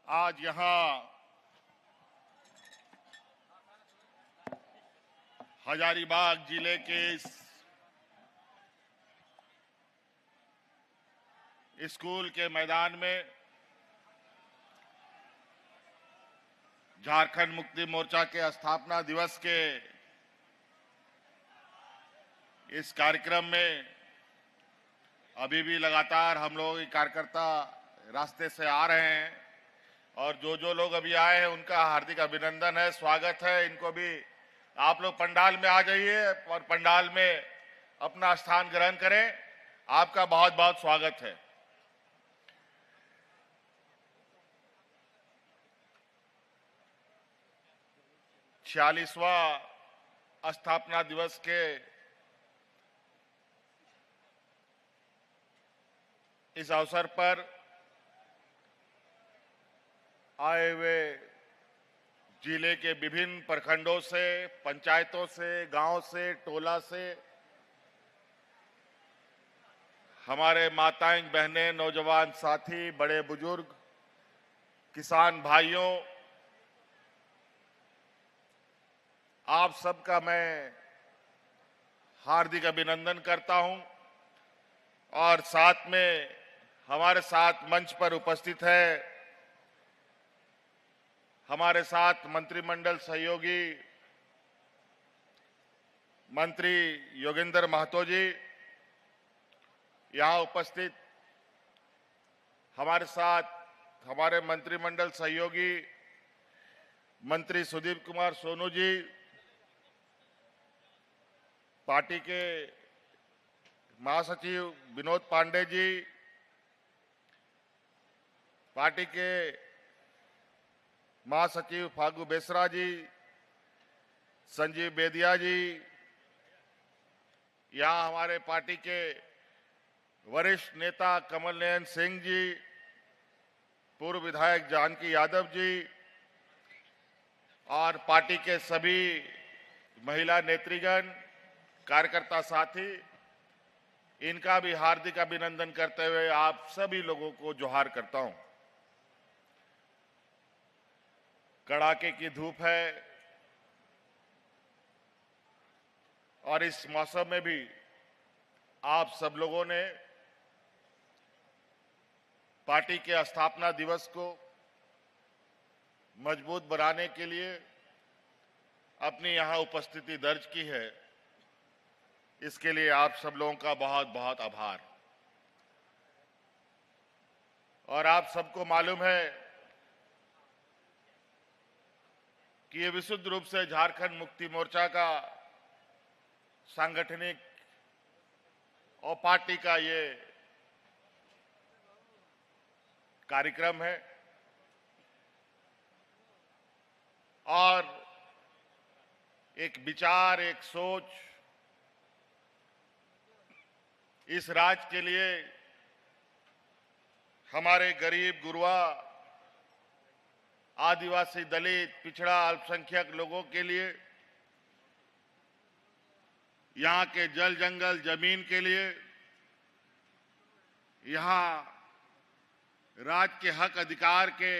आज यहाँ हजारीबाग जिले के इस स्कूल के मैदान में झारखंड मुक्ति मोर्चा के स्थापना दिवस के इस कार्यक्रम में अभी भी लगातार हम लोग कार्यकर्ता रास्ते से आ रहे हैं और जो लोग अभी आए हैं उनका हार्दिक अभिनंदन है, स्वागत है। इनको भी आप लोग पंडाल में आ जाइए और पंडाल में अपना स्थान ग्रहण करें। आपका बहुत बहुत स्वागत है। छियालीसवां स्थापना दिवस के इस अवसर पर आए हुए जिले के विभिन्न प्रखंडों से, पंचायतों से, गांव से, टोला से हमारे माताएं, बहनें, नौजवान साथी, बड़े बुजुर्ग, किसान भाइयों, आप सबका मैं हार्दिक अभिनंदन करता हूं। और साथ में हमारे साथ मंच पर उपस्थित है हमारे साथ मंत्रिमंडल सहयोगी मंत्री योगेंद्र महतो जी, यहां उपस्थित हमारे साथ हमारे मंत्रिमंडल सहयोगी मंत्री सुदीप कुमार सोनू जी, पार्टी के महासचिव विनोद पांडे जी, पार्टी के महासचिव फागू बेसरा जी, संजीव बेदिया जी, यहाँ हमारे पार्टी के वरिष्ठ नेता कमल नयन सिंह जी, पूर्व विधायक जानकी यादव जी और पार्टी के सभी महिला नेतृगण, कार्यकर्ता साथी, इनका भी हार्दिक अभिनंदन करते हुए आप सभी लोगों को जोहार करता हूं। कड़ाके की धूप है और इस मौसम में भी आप सब लोगों ने पार्टी के स्थापना दिवस को मजबूत बनाने के लिए अपनी यहां उपस्थिति दर्ज की है। इसके लिए आप सब लोगों का बहुत बहुत आभार। और आप सबको मालूम है कि ये विशुद्ध रूप से झारखंड मुक्ति मोर्चा का सांगठनिक और पार्टी का ये कार्यक्रम है और एक विचार, एक सोच इस राज्य के लिए हमारे गरीब, गुरबा, आदिवासी, दलित, पिछड़ा, अल्पसंख्यक लोगों के लिए, यहाँ के जल, जंगल, जमीन के लिए, यहाँ राज्य के हक अधिकार के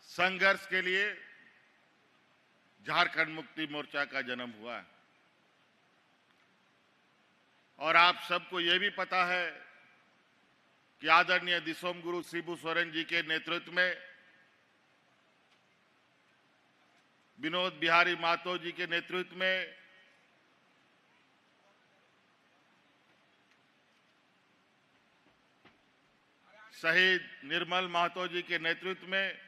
संघर्ष के लिए झारखंड मुक्ति मोर्चा का जन्म हुआ है। और आप सबको ये भी पता है कि आदरणीय दिसोम गुरु शिबू सोरेन जी के नेतृत्व में, विनोद बिहारी महतो जी के नेतृत्व में शहीद निर्मल महतो जी के नेतृत्व में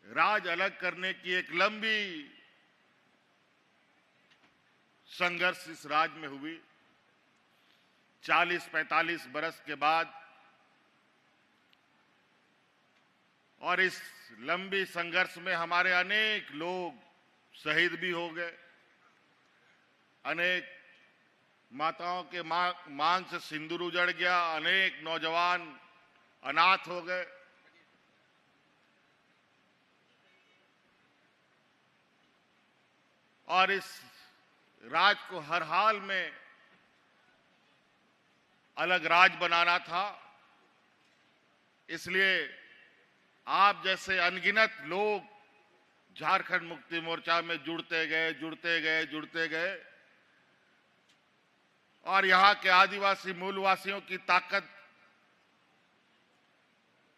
राज अलग करने की एक लंबी संघर्ष इस राज्य में हुई। 40-45 बरस के बाद और इस लंबी संघर्ष में हमारे अनेक लोग शहीद भी हो गए, अनेक माताओं के मांग से सिंदूर उजड़ गया, अनेक नौजवान अनाथ हो गए। और इस राज को हर हाल में अलग राज बनाना था। इसलिए आप जैसे अनगिनत लोग झारखंड मुक्ति मोर्चा में जुड़ते गए और यहाँ के आदिवासी मूलवासियों की ताकत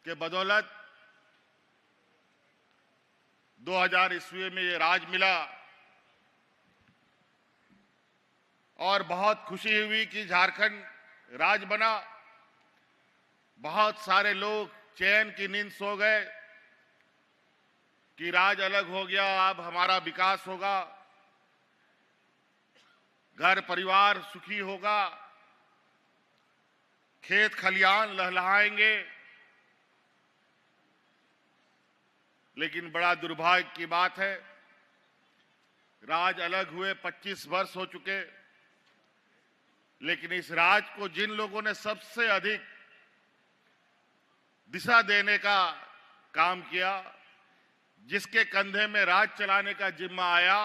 के बदौलत 2000 ईस्वी में ये राज मिला और बहुत खुशी हुई कि झारखंड राज बना। बहुत सारे लोग चैन की नींद सो गए कि राज अलग हो गया, अब हमारा विकास होगा, घर परिवार सुखी होगा, खेत खलियान लहलहाएंगे। लेकिन बड़ा दुर्भाग्य की बात है, राज अलग हुए 25 वर्ष हो चुके, लेकिन इस राज को जिन लोगों ने सबसे अधिक दिशा देने का काम किया, जिसके कंधे में राज चलाने का जिम्मा आया,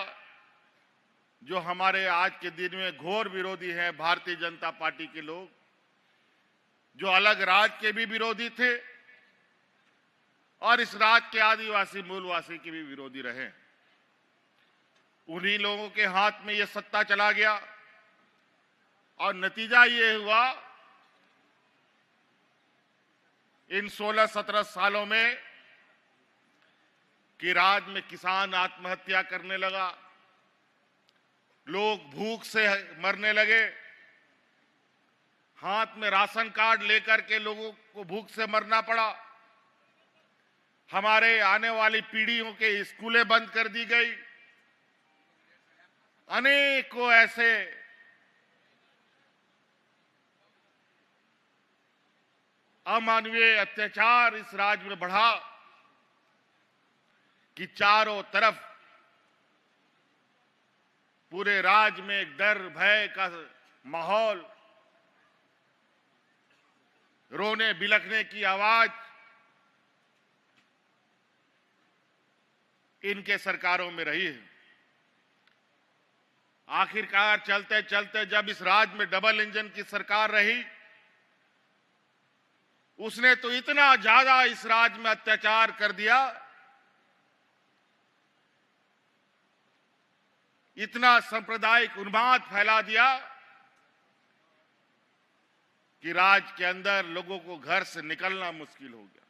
जो हमारे आज के दिन में घोर विरोधी हैं भारतीय जनता पार्टी के लोग, जो अलग राज के भी विरोधी थे और इस राज के आदिवासी मूलवासी के भी विरोधी रहे। उन्हीं लोगों के हाथ में ये सत्ता चला गया और नतीजा ये हुआ, इन 16-17 सालों में कि राज्य में किसान आत्महत्या करने लगा, लोग भूख से मरने लगे, हाथ में राशन कार्ड लेकर के लोगों को भूख से मरना पड़ा, हमारे आने वाली पीढ़ियों के स्कूलें बंद कर दी गई, अनेकों ऐसे अमानवीय अत्याचार इस राज्य में बढ़ा कि चारों तरफ पूरे राज्य में एक डर भय का माहौल, रोने बिलखने की आवाज इनके सरकारों में रही है। आखिरकार चलते चलते जब इस राज्य में डबल इंजन की सरकार रही, उसने तो इतना ज्यादा इस राज्य में अत्याचार कर दिया, इतना सांप्रदायिक उन्माद फैला दिया कि राज्य के अंदर लोगों को घर से निकलना मुश्किल हो गया।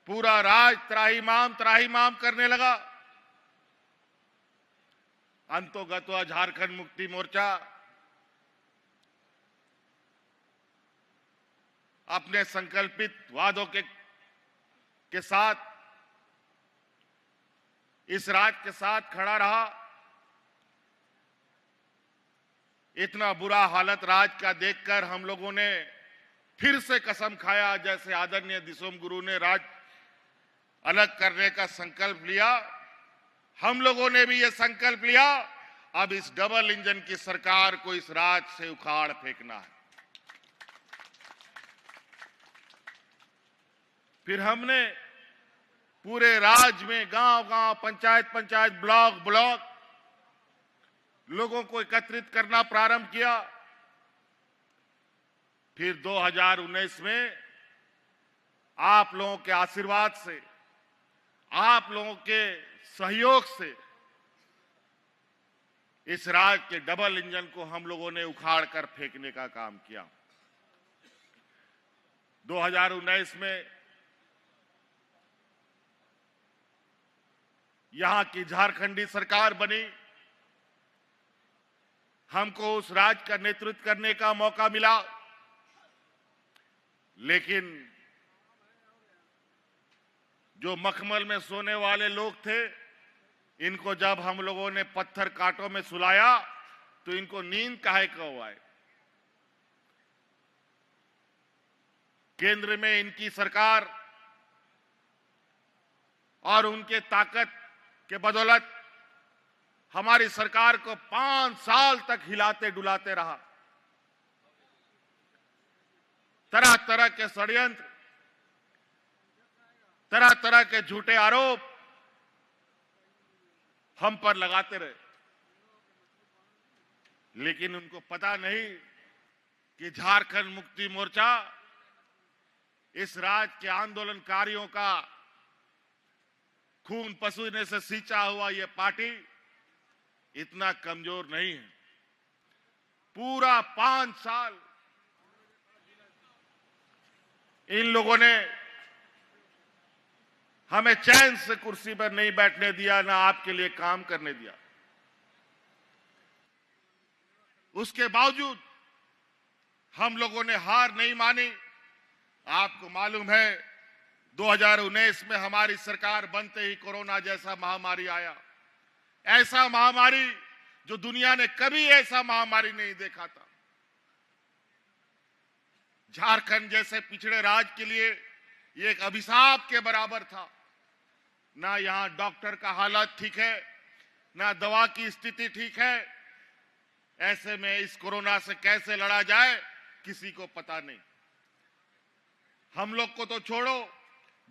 पूरा राज्य त्राहिमाम करने लगा। अंतोगत्वा झारखंड मुक्ति मोर्चा अपने संकल्पित वादों के साथ इस राज्य के साथ खड़ा रहा। इतना बुरा हालत राज्य का देखकर हम लोगों ने फिर से कसम खाया, जैसे आदरणीय दिसोम गुरु ने राज्य अलग करने का संकल्प लिया, हम लोगों ने भी यह संकल्प लिया, अब इस डबल इंजन की सरकार को इस राज्य से उखाड़ फेंकना है। फिर हमने पूरे राज्य में गांव-गांव, पंचायत, ब्लॉक लोगों को एकत्रित करना प्रारंभ किया। फिर 2019 में आप लोगों के आशीर्वाद से, आप लोगों के सहयोग से इस राज्य के डबल इंजन को हम लोगों ने उखाड़ कर फेंकने का काम किया। 2019 में यहां की झारखंडी सरकार बनी, हमको उस राज्य का नेतृत्व करने का मौका मिला, लेकिन जो मखमल में सोने वाले लोग थे, इनको जब हम लोगों ने पत्थर कांटों में सुलाया तो इनको नींद काहे को आए। केंद्र में इनकी सरकार और उनके ताकत के बदौलत हमारी सरकार को 5 साल तक हिलाते डुलाते रहा। तरह तरह के षड्यंत्र, तरह तरह के झूठे आरोप हम पर लगाते रहे। लेकिन उनको पता नहीं कि झारखंड मुक्ति मोर्चा इस राज्य के आंदोलनकारियों का खून पसीने से सींचा हुआ ये पार्टी इतना कमजोर नहीं है। पूरा 5 साल इन लोगों ने हमें चैन से कुर्सी पर नहीं बैठने दिया, ना आपके लिए काम करने दिया। उसके बावजूद हम लोगों ने हार नहीं मानी। आपको मालूम है 2019 में हमारी सरकार बनते ही कोरोना जैसा महामारी आया। ऐसा महामारी जो दुनिया ने कभी ऐसा महामारी नहीं देखा था। झारखंड जैसे पिछड़े राज्य के लिए ये एक अभिशाप के बराबर था। ना यहां डॉक्टर का हालत ठीक है, ना दवा की स्थिति ठीक है। ऐसे में इस कोरोना से कैसे लड़ा जाए किसी को पता नहीं। हम लोग को तो छोड़ो,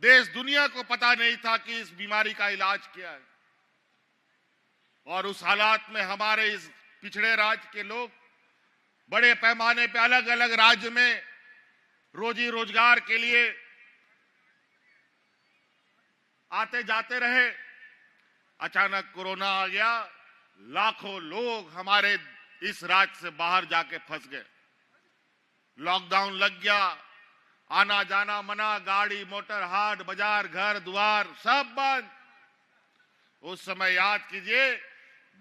देश दुनिया को पता नहीं था कि इस बीमारी का इलाज क्या है। और उस हालात में हमारे इस पिछड़े राज्य के लोग बड़े पैमाने पे अलग अलग राज्य में रोजी रोजगार के लिए आते जाते रहे। अचानक कोरोना आ गया, लाखों लोग हमारे इस राज्य से बाहर जाके फंस गए। लॉकडाउन लग गया, आना जाना मना, गाड़ी मोटर हाट बाजार घर द्वार सब बंद। उस समय याद कीजिए,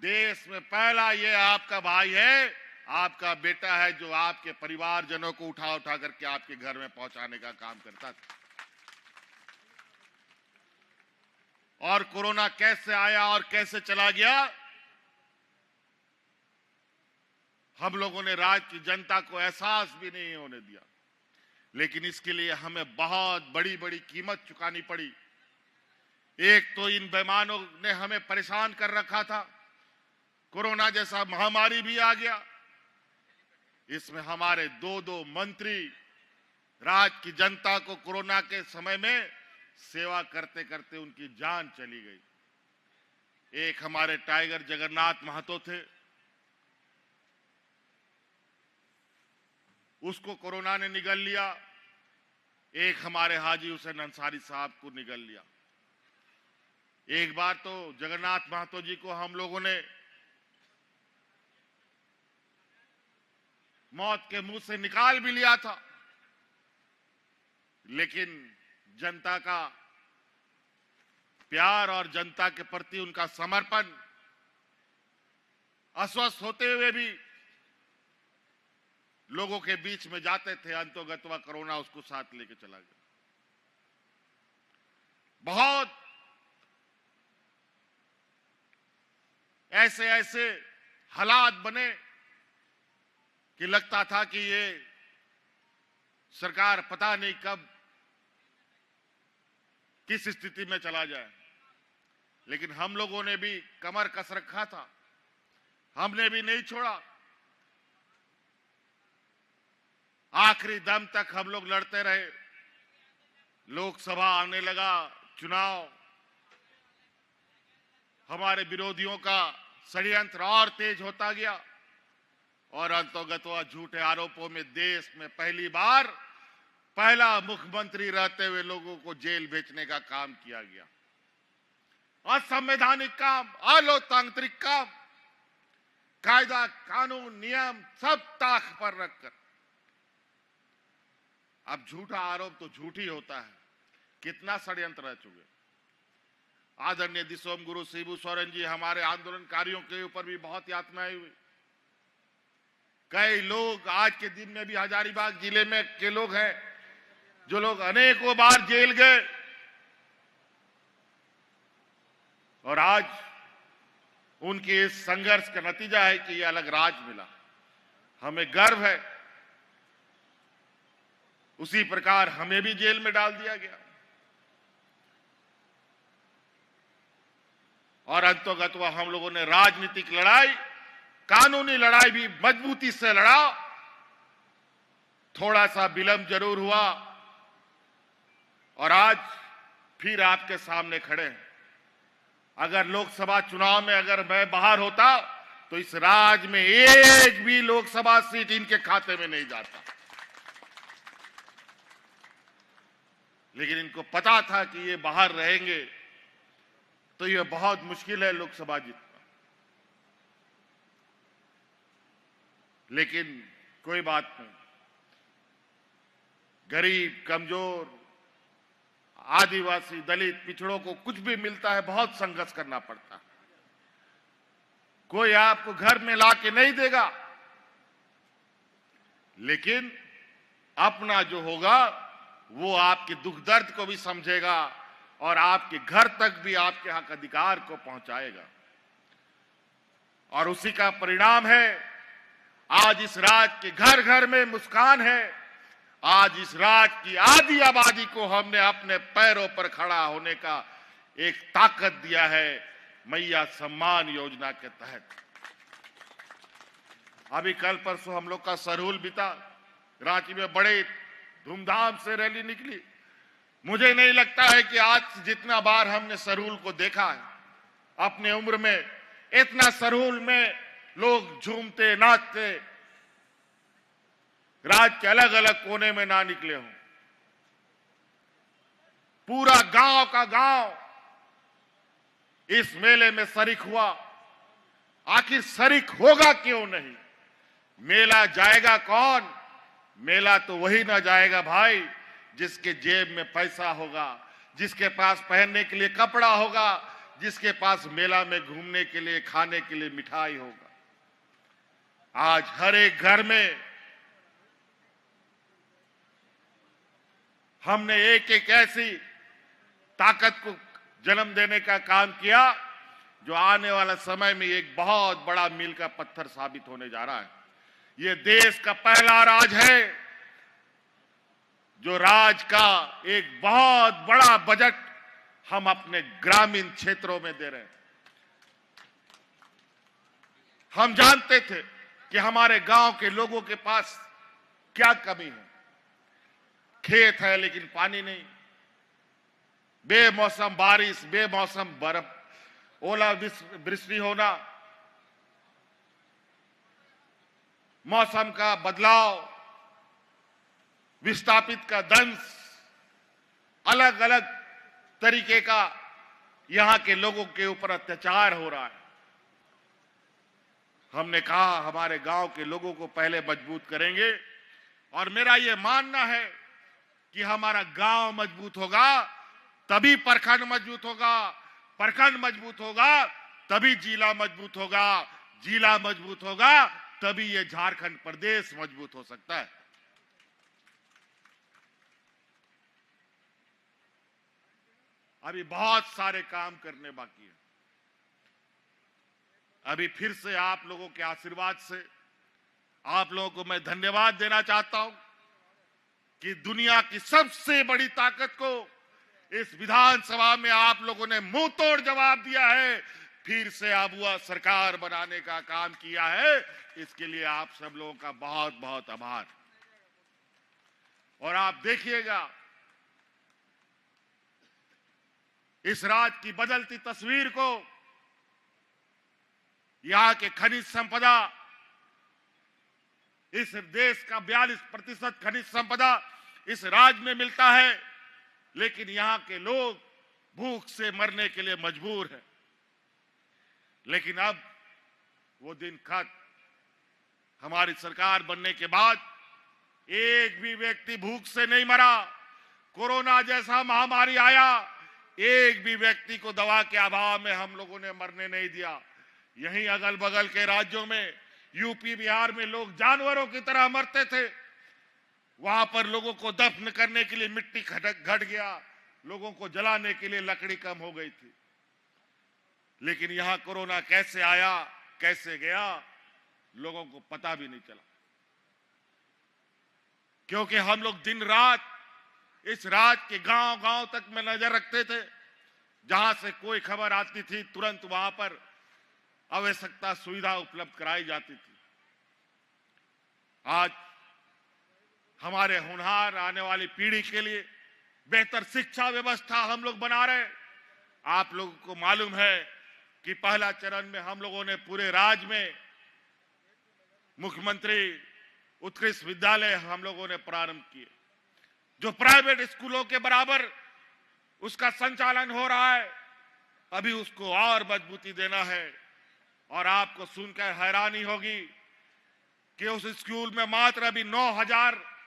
देश में पहला ये आपका भाई है, आपका बेटा है जो आपके परिवारजनों को उठा उठा करके आपके घर में पहुंचाने का काम करता था। और कोरोना कैसे आया और कैसे चला गया, हम लोगों ने राज्य की जनता को एहसास भी नहीं होने दिया। लेकिन इसके लिए हमें बहुत बड़ी बड़ी कीमत चुकानी पड़ी। एक तो इन बेईमानों ने हमें परेशान कर रखा था, कोरोना जैसा महामारी भी आ गया। इसमें हमारे दो मंत्री राज्य की जनता को कोरोना के समय में सेवा करते करते उनकी जान चली गई। एक हमारे टाइगर जगन्नाथ महतो थे, उसको कोरोना ने निगल लिया। एक हमारे हाजी हुसैन अंसारी साहब को निगल लिया। एक बार तो जगन्नाथ महतो जी को हम लोगों ने मौत के मुंह से निकाल भी लिया था, लेकिन जनता का प्यार और जनता के प्रति उनका समर्पण, अस्वस्थ होते हुए भी लोगों के बीच में जाते थे। अंतोगत्वा कोरोना उसको साथ लेके चला गया। बहुत ऐसे ऐसे हालात बने कि लगता था कि ये सरकार पता नहीं कब किस स्थिति में चला जाए। लेकिन हम लोगों ने भी कमर कस रखा था, हमने भी नहीं छोड़ा। आखिरी दम तक हम लोग लड़ते रहे। लोकसभा आने लगा, चुनाव, हमारे विरोधियों का षड्यंत्र और तेज होता गया और अंतोगत्वा झूठे आरोपों में देश में पहली बार पहला मुख्यमंत्री रहते हुए लोगों को जेल भेजने का काम किया गया। असंवैधानिक काम, अलोकतांत्रिक काम, कायदा कानून नियम सब ताक पर रखकर। अब झूठा आरोप तो झूठ ही होता है। कितना षड्यंत्र रह चुके। आदरणीय दिसोम गुरु शिबू सोरेन जी, हमारे आंदोलनकारियों के ऊपर भी बहुत यातनाएं हुई। कई लोग आज के दिन में भी हजारीबाग जिले में के लोग हैं जो लोग अनेकों बार जेल गए और आज उनके इस संघर्ष का नतीजा है कि ये अलग राज मिला। हमें गर्व है। उसी प्रकार हमें भी जेल में डाल दिया गया और अंतोगत्वा हम लोगों ने राजनीतिक लड़ाई, कानूनी लड़ाई भी मजबूती से लड़ा। थोड़ा सा विलंब जरूर हुआ और आज फिर आपके सामने खड़े हैं। अगर लोकसभा चुनाव में अगर मैं बाहर होता तो इस राज्य में एक भी लोकसभा सीट इनके खाते में नहीं जाता। लेकिन इनको पता था कि ये बाहर रहेंगे तो ये बहुत मुश्किल है लोकसभा जीतना। लेकिन कोई बात नहीं, गरीब, कमजोर, आदिवासी, दलित, पिछड़ों को कुछ भी मिलता है बहुत संघर्ष करना पड़ता है। कोई आपको घर में लाके नहीं देगा, लेकिन अपना जो होगा वो आपके दुख दर्द को भी समझेगा और आपके घर तक भी आपके हक अधिकार को पहुंचाएगा। और उसी का परिणाम है आज इस राज्य के घर घर में मुस्कान है। आज इस राज्य की आधी आबादी को हमने अपने पैरों पर खड़ा होने का एक ताकत दिया है मैया सम्मान योजना के तहत। अभी कल परसों हम लोग का सरहुल बीता, रांची में बड़े धूमधाम से रैली निकली। मुझे नहीं लगता है कि आज जितना बार हमने सरहुल को देखा है अपने उम्र में, इतना सरहुल में लोग झूमते नाचते राज्य के अलग अलग कोने में ना निकले हों। पूरा गांव का गांव इस मेले में शरीक हुआ। आखिर शरीक होगा क्यों नहीं? मेला जाएगा कौन? मेला तो वही ना जाएगा भाई जिसके जेब में पैसा होगा, जिसके पास पहनने के लिए कपड़ा होगा, जिसके पास मेला में घूमने के लिए, खाने के लिए मिठाई होगा। आज हर एक घर में हमने एक एक ऐसी ताकत को जन्म देने का काम किया जो आने वाला समय में एक बहुत बड़ा मील का पत्थर साबित होने जा रहा है। ये देश का पहला राज है जो राज का एक बहुत बड़ा बजट हम अपने ग्रामीण क्षेत्रों में दे रहे हैं। हम जानते थे कि हमारे गांव के लोगों के पास क्या कमी है। खेत है लेकिन पानी नहीं, बेमौसम बारिश, बेमौसम बर्फ, ओलावृष्टि होना, मौसम का बदलाव, विस्थापित का दंश, अलग अलग तरीके का यहां के लोगों के ऊपर अत्याचार हो रहा है। हमने कहा हमारे गांव के लोगों को पहले मजबूत करेंगे और मेरा यह मानना है कि हमारा गांव मजबूत होगा तभी प्रखंड मजबूत होगा, प्रखंड मजबूत होगा तभी जिला मजबूत होगा, जिला मजबूत होगा तभी ये झारखंड प्रदेश मजबूत हो सकता है। अभी बहुत सारे काम करने बाकी है। अभी फिर से आप लोगों के आशीर्वाद से आप लोगों को मैं धन्यवाद देना चाहता हूं कि दुनिया की सबसे बड़ी ताकत को इस विधानसभा में आप लोगों ने मुंह तोड़ जवाब दिया है, फिर से आबुआ सरकार बनाने का काम किया है। इसके लिए आप सब लोगों का बहुत बहुत आभार। और आप देखिएगा इस राज्य की बदलती तस्वीर को, यहां के खनिज संपदा, इस देश का 42% खनिज संपदा इस राज्य में मिलता है, लेकिन यहां के लोग भूख से मरने के लिए मजबूर हैं। लेकिन अब वो दिन खत्म। हमारी सरकार बनने के बाद एक भी व्यक्ति भूख से नहीं मरा। कोरोना जैसा महामारी आया, एक भी व्यक्ति को दवा के अभाव में हम लोगों ने मरने नहीं दिया। यहीं अगल बगल के राज्यों में, यूपी बिहार में लोग जानवरों की तरह मरते थे। वहां पर लोगों को दफन करने के लिए मिट्टी घट गया, लोगों को जलाने के लिए लकड़ी कम हो गई थी। लेकिन यहां कोरोना कैसे आया, कैसे गया, लोगों को पता भी नहीं चला, क्योंकि हम लोग दिन रात इस राज्य के गांव गांव तक में नजर रखते थे। जहां से कोई खबर आती थी तुरंत वहां पर आवश्यकता सुविधा उपलब्ध कराई जाती थी। आज हमारे होनहार आने वाली पीढ़ी के लिए बेहतर शिक्षा व्यवस्था हम लोग बना रहे हैं। आप लोगों को मालूम है कि पहला चरण में हम लोगों ने पूरे राज्य में मुख्यमंत्री उत्कृष्ट विद्यालय हम लोगों ने प्रारंभ किए, जो प्राइवेट स्कूलों के बराबर उसका संचालन हो रहा है। अभी उसको और मजबूती देना है। और आपको सुनकर हैरानी होगी कि उस स्कूल में मात्र अभी 9,000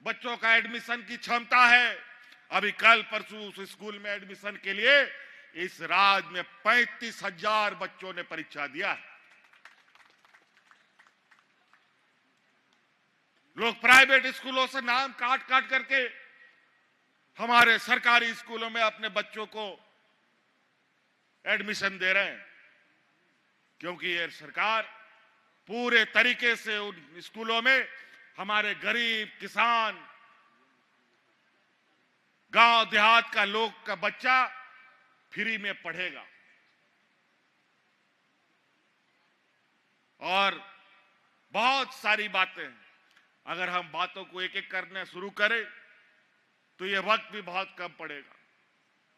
बच्चों का एडमिशन की क्षमता है। अभी कल परसों उस स्कूल में एडमिशन के लिए इस राज्य में 35,000 बच्चों ने परीक्षा दिया है। लोग प्राइवेट स्कूलों से नाम काट काट करके हमारे सरकारी स्कूलों में अपने बच्चों को एडमिशन दे रहे हैं, क्योंकि ये सरकार पूरे तरीके से उन स्कूलों में हमारे गरीब किसान, गांव देहात का लोग का बच्चा फ्री में पढ़ेगा। और बहुत सारी बातें, अगर हम बातों को एक एक करने शुरू करें तो ये वक्त भी बहुत कम पड़ेगा।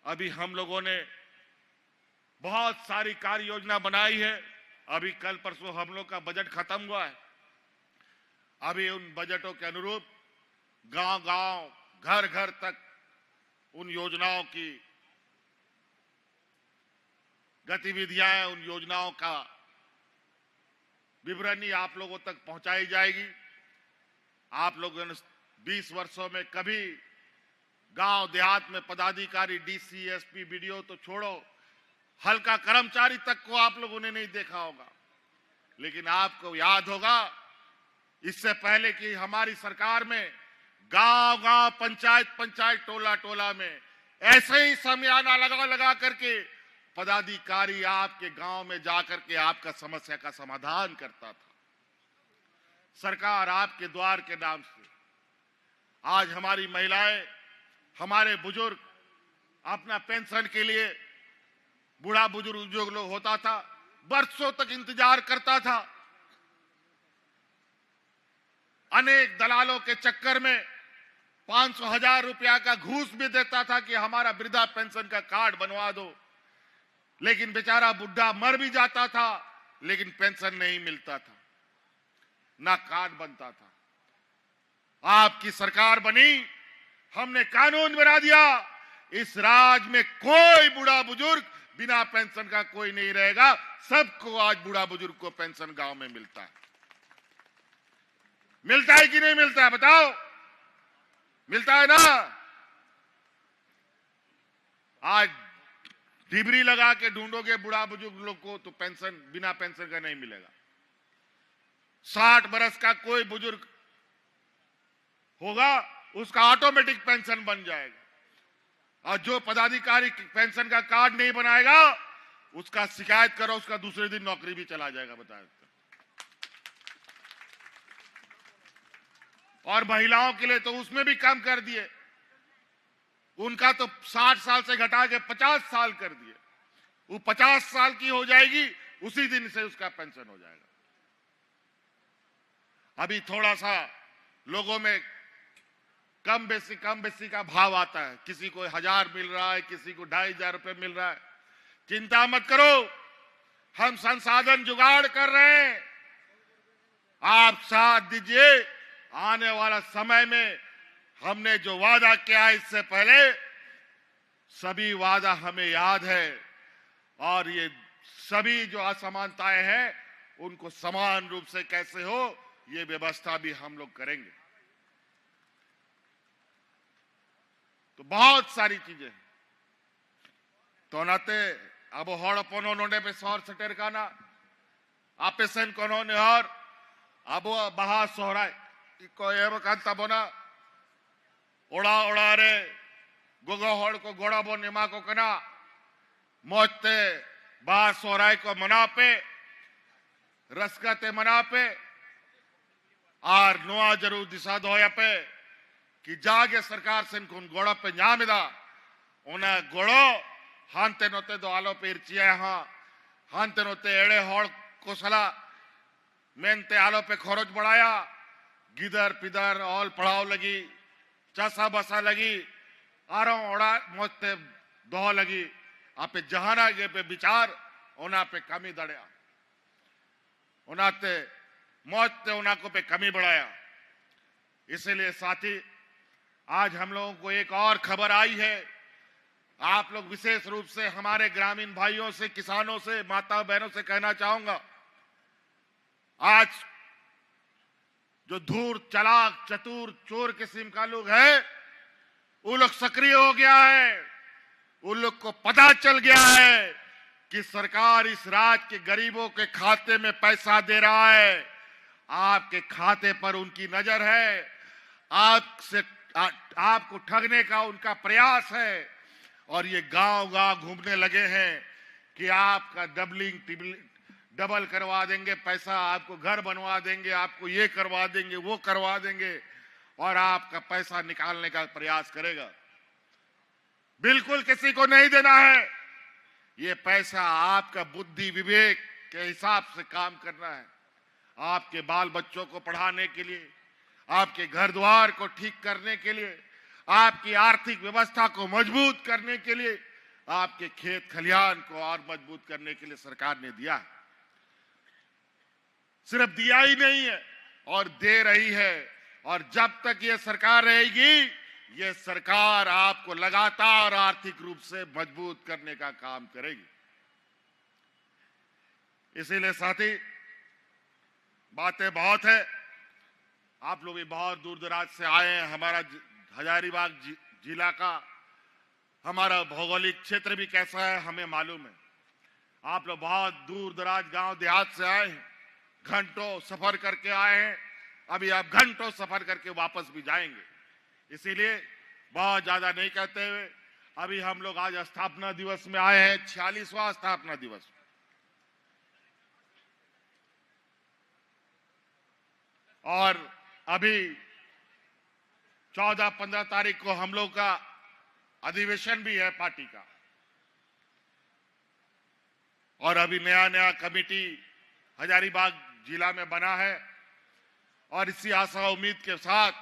अभी हम लोगों ने बहुत सारी कार्य योजना बनाई है। अभी कल परसों हम लोग का बजट खत्म हुआ है। अभी उन बजटों के अनुरूप गांव-गांव, घर-घर तक उन योजनाओं की गतिविधियां, उन योजनाओं का विवरणी आप लोगों तक पहुंचाई जाएगी। आप लोगों ने 20 वर्षों में कभी गांव देहात में पदाधिकारी, डीसी, एसपी, बीडीओ तो छोड़ो, हल्का कर्मचारी तक को आप लोगों ने नहीं देखा होगा। लेकिन आपको याद होगा, इससे पहले कि हमारी सरकार में गांव-गांव, पंचायत-पंचायत, टोला-टोला में ऐसे ही समियाना लगा करके पदाधिकारी आपके गांव में जाकर के आपका समस्या का समाधान करता था। सरकार आपके द्वार के नाम से आज हमारी महिलाएं, हमारे बुजुर्ग अपना पेंशन के लिए, बूढ़ा बुजुर्ग जो लोग होता था बरसों तक इंतजार करता था। अनेक दलालों के चक्कर में 500,000 रुपया का घूस भी देता था कि हमारा वृद्धा पेंशन का कार्ड बनवा दो। लेकिन बेचारा बुढ़ा मर भी जाता था, लेकिन पेंशन नहीं मिलता था, ना कार्ड बनता था। आपकी सरकार बनी, हमने कानून बना दिया, इस राज्य में कोई बूढ़ा बुजुर्ग बिना पेंशन का कोई नहीं रहेगा। सबको आज बूढ़ा बुजुर्ग को पेंशन गांव में मिलता है। मिलता है कि नहीं मिलता है, बताओ? मिलता है ना? आज डिबरी लगा के ढूंढोगे बूढ़ा बुजुर्ग लोग को तो पेंशन, बिना पेंशन का नहीं मिलेगा। 60 बरस का कोई बुजुर्ग होगा, उसका ऑटोमेटिक पेंशन बन जाएगा। और जो पदाधिकारी पेंशन का कार्ड नहीं बनाएगा, उसका शिकायत करो, उसका दूसरे दिन नौकरी भी चला जाएगा, बताया। और महिलाओं के लिए तो उसमें भी कम कर दिए, उनका तो 60 साल से घटा के 50 साल कर दिए। वो 50 साल की हो जाएगी, उसी दिन से उसका पेंशन हो जाएगा। अभी थोड़ा सा लोगों में कम बेसी का भाव आता है। किसी को 1000 मिल रहा है, किसी को 2500 रुपए मिल रहा है। चिंता मत करो, हम संसाधन जुगाड़ कर रहे हैं। आप साथ दीजिए, आने वाला समय में हमने जो वादा किया है इससे पहले, सभी वादा हमें याद है। और ये सभी जो असमानताएं हैं उनको समान रूप से कैसे हो, ये व्यवस्था भी हम लोग करेंगे। तो बहुत सारी चीजें तो नाते अब हड़ पनोने पे सौर सटेर का ना आपेसन कोनोने और अब बहा सोहराय को एव कांता बोना ओड़ा ओड़ा रे गोगो हड़ को गोड़ा बो निमा को कना मोते बहा सोहराय को मना पे रसकते मना पे और नुआ जरूर दिशा दोया पे कि जागे सरकार से उन गोड़ा पे न्यामिदा उन्हें गोड़ो हांते नोते दो आलो पे इर्चिया हाँ हांते नोते एड़े हड़ को सला मेंते आलो पे खरोच बढ़ाया गिदर पिदर ऑल पढ़ाओ लगी चासा बसा लगी आरों ओड़ा मोते दो लगी आपे जहाना के पे विचार उन्हां पे कमी दड़िया, उन्हाते मौत ने उन्हां को पे कमी बढ़ाया। इसीलिए साथी, आज हम लोगों को एक और खबर आई है। आप लोग विशेष रूप से हमारे ग्रामीण भाइयों से, किसानों से, माता बहनों से कहना चाहूंगा, आज जो धूर्त, चालाक, चतुर, चोर किस्म का लोग है, वो लोग सक्रिय हो गया है। उन लोग को पता चल गया है कि सरकार इस राज्य के गरीबों के खाते में पैसा दे रहा है। आपके खाते पर उनकी नजर है, आपको ठगने का उनका प्रयास है, और ये गांव-गांव घूमने लगे हैं कि आपका डबल करवा देंगे पैसा, आपको घर बनवा देंगे, आपको ये करवा देंगे, वो करवा देंगे, और आपका पैसा निकालने का प्रयास करेगा। बिल्कुल किसी को नहीं देना है। ये पैसा आपका बुद्धि विवेक के हिसाब से काम करना है। आपके बाल बच्चों को पढ़ाने के लिए, आपके घर द्वार को ठीक करने के लिए, आपकी आर्थिक व्यवस्था को मजबूत करने के लिए, आपके खेत खलिहान को और मजबूत करने के लिए सरकार ने दिया है। सिर्फ दिया ही नहीं है, और दे रही है। और जब तक ये सरकार रहेगी, ये सरकार आपको लगातार आर्थिक रूप से मजबूत करने का काम करेगी। इसीलिए साथी, बातें बहुत है। आप लोग भी बहुत दूर दराज से आए हैं। हमारा हजारीबाग जिला का हमारा भौगोलिक क्षेत्र भी कैसा है हमें मालूम है। आप लोग बहुत दूर दराज गांव देहात से आए हैं, घंटों सफर करके आए हैं। अभी आप घंटों सफर करके वापस भी जाएंगे। इसीलिए बहुत ज्यादा नहीं कहते हुए, अभी हम लोग आज स्थापना दिवस में आए हैं, 46वां स्थापना दिवस। और अभी 14-15 तारीख को हम लोग का अधिवेशन भी है पार्टी का, और अभी नया नया कमेटी हजारीबाग जिला में बना है। और इसी आशा उम्मीद के साथ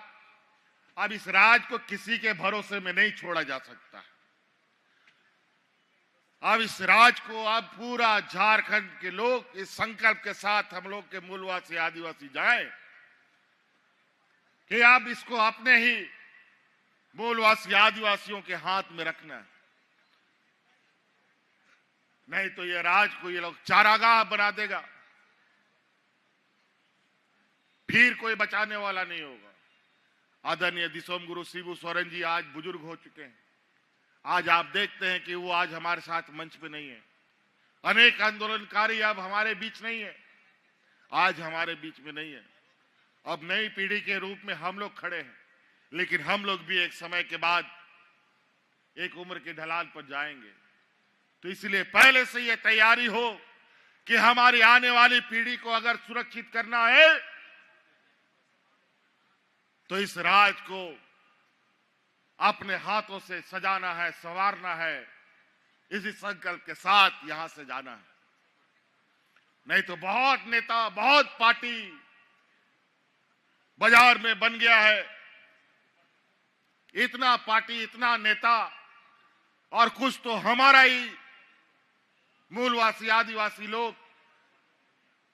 अब इस राज्य को किसी के भरोसे में नहीं छोड़ा जा सकता। अब इस राज्य को, अब पूरा झारखंड के लोग इस संकल्प के साथ, हम लोग के मूलवासी आदिवासी जाएं कि अब इसको अपने ही मूलवासी आदिवासियों के हाथ में रखना है। नहीं तो ये राज्य को ये लोग चारागाह बना देगा, फिर कोई बचाने वाला नहीं होगा। आदरणीय दिसोम गुरु शिबू सोरेन जी आज बुजुर्ग हो चुके हैं। आज आप देखते हैं कि वो आज हमारे साथ मंच पे नहीं है। अनेक आंदोलनकारी अब हमारे बीच नहीं है, आज हमारे बीच में नहीं है। अब नई पीढ़ी के रूप में हम लोग खड़े हैं, लेकिन हम लोग भी एक समय के बाद एक उम्र के ढलान पर जाएंगे। तो इसलिए पहले से ये तैयारी हो कि हमारी आने वाली पीढ़ी को अगर सुरक्षित करना है तो इस राज्य को अपने हाथों से सजाना है, संवारना है। इसी संकल्प के साथ यहां से जाना है। नहीं तो बहुत नेता, बहुत पार्टी बाजार में बन गया है। इतना पार्टी, इतना नेता, और कुछ तो हमारा ही मूलवासी आदिवासी लोग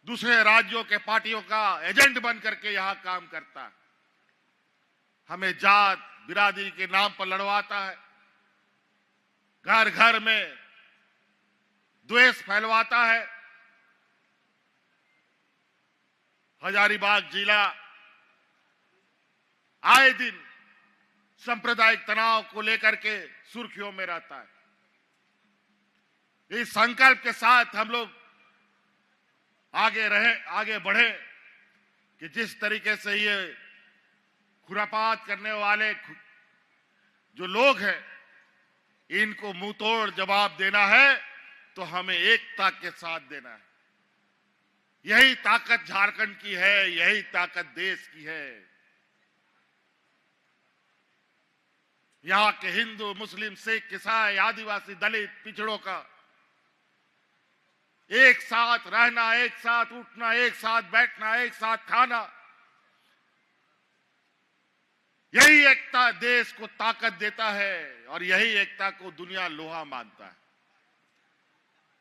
दूसरे राज्यों के पार्टियों का एजेंट बन करके यहां काम करता है। हमें जात बिरादरी के नाम पर लड़वाता है, घर घर में द्वेष फैलवाता है। हजारीबाग जिला आए दिन सांप्रदायिक तनाव को लेकर के सुर्खियों में रहता है। इस संकल्प के साथ हम लोग आगे बढ़े कि जिस तरीके से ये खुरापात करने वाले जो लोग हैं, इनको मुंह तोड़ जवाब देना है तो हमें एकता के साथ देना है। यही ताकत झारखंड की है, यही ताकत देश की है। यहां के हिंदू, मुस्लिम, सिख, ईसाई, आदिवासी, दलित, पिछड़ों का एक साथ रहना, एक साथ उठना, एक साथ बैठना, एक साथ खाना, यही एकता देश को ताकत देता है, और यही एकता को दुनिया लोहा मानता है।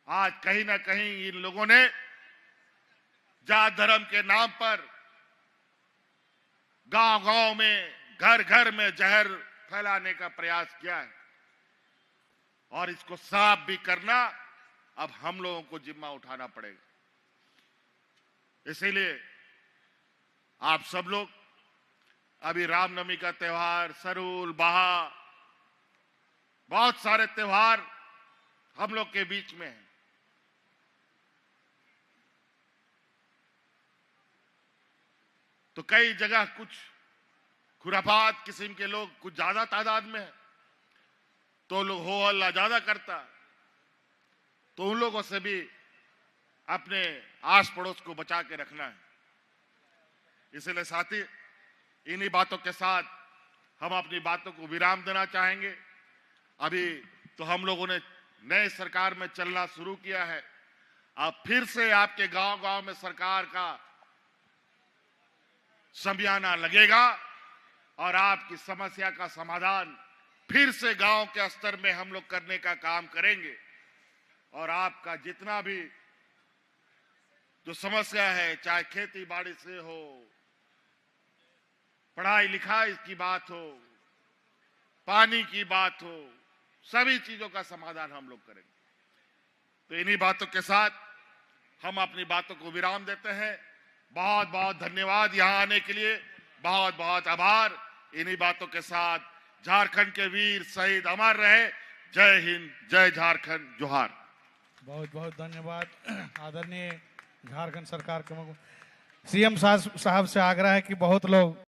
आज कहीं ना कहीं इन लोगों ने जात धर्म के नाम पर गांव-गांव में, घर-घर में जहर फैलाने का प्रयास किया है और इसको साफ भी करना अब हम लोगों को जिम्मा उठाना पड़ेगा। इसीलिए आप सब लोग अभी रामनवमी का त्योहार, सरूल, बाहा, बहुत सारे त्योहार हम लोग के बीच में हैं। तो कई जगह कुछ खुराफात किस्म के लोग कुछ ज्यादा तादाद में है, तो लोग हो हल्ला ज्यादा करता, तो उन लोगों से भी अपने आस पड़ोस को बचा के रखना है। इसलिए साथी, इन्हीं बातों के साथ हम अपनी बातों को विराम देना चाहेंगे। अभी तो हम लोगों ने नए सरकार में चलना शुरू किया है। अब फिर से आपके गांव-गांव में सरकार का समियाना लगेगा और आपकी समस्या का समाधान फिर से गांव के स्तर में हम लोग करने का काम करेंगे। और आपका जितना भी जो समस्या है, चाहे खेती बाड़ी से हो, पढ़ाई लिखाई की बात हो, पानी की बात हो, सभी चीजों का समाधान हम लोग करेंगे। तो इन्हीं बातों के साथ हम अपनी बातों को विराम देते हैं। बहुत बहुत धन्यवाद यहाँ आने के लिए, बहुत बहुत आभार। इन्हीं बातों के साथ झारखंड के वीर शहीद अमर रहे। जय हिंद, जय झारखंड, जोहार। बहुत बहुत धन्यवाद। आदरणीय झारखंड सरकार के सीएम साहब से आग्रह है कि बहुत लोग